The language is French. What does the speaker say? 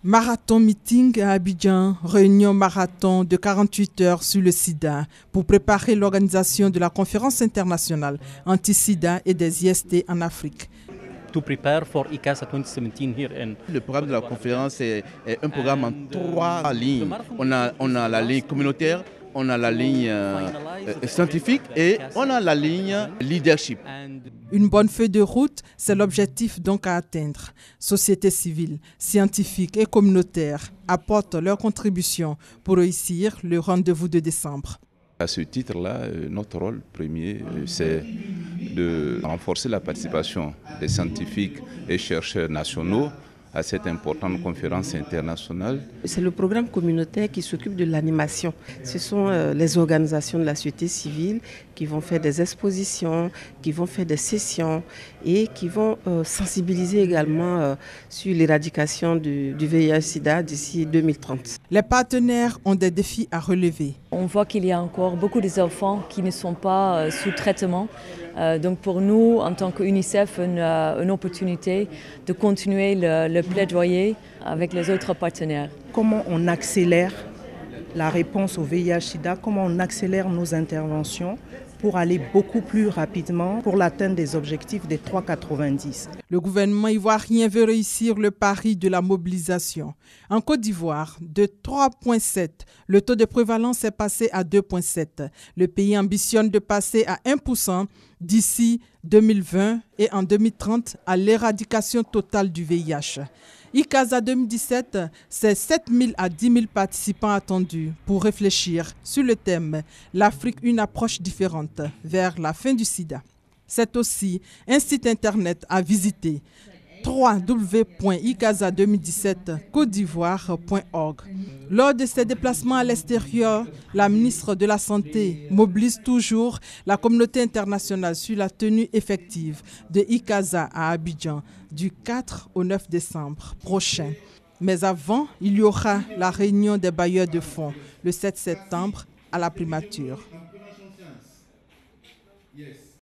Marathon meeting à Abidjan, réunion marathon de 48 heures sur le sida pour préparer l'organisation de la conférence internationale anti-sida et des IST en Afrique. To prepare for ICASA 2017 here in... Le programme de la conférence est un programme en 3 lignes. On a la ligne communautaire, on a la ligne scientifique et on a la ligne leadership. Une bonne feuille de route, c'est l'objectif donc à atteindre. Société civile, scientifique et communautaire apportent leur contribution pour réussir le rendez-vous de décembre. À ce titre-là, notre rôle premier, c'est de renforcer la participation des scientifiques et chercheurs nationaux à cette importante conférence internationale. C'est le programme communautaire qui s'occupe de l'animation. Ce sont les organisations de la société civile qui vont faire des expositions, qui vont faire des sessions et qui vont sensibiliser également sur l'éradication du VIH-Sida d'ici 2030. Les partenaires ont des défis à relever. On voit qu'il y a encore beaucoup d'enfants qui ne sont pas sous traitement. Donc pour nous, en tant qu'UNICEF, une opportunité de continuer le plaidoyer avec les autres partenaires. Comment on accélère la réponse au VIH-Sida, comment on accélère nos interventions pour aller beaucoup plus rapidement pour l'atteinte des objectifs des 3,90. Le gouvernement ivoirien veut réussir le pari de la mobilisation. En Côte d'Ivoire, de 3,7, le taux de prévalence est passé à 2,7. Le pays ambitionne de passer à 1% d'ici 2020 et en 2030 à l'éradication totale du VIH. ICASA 2017, c'est 7 000 à 10 000 participants attendus pour réfléchir sur le thème « L'Afrique, une approche différente vers la fin du sida ». C'est aussi un site internet à visiter, www.icasa2017côtedivoire.org. Lors de ses déplacements à l'extérieur, la ministre de la Santé mobilise toujours la communauté internationale sur la tenue effective de ICASA à Abidjan du 4 au 9 décembre prochain. Mais avant, il y aura la réunion des bailleurs de fonds le 7 septembre à la primature.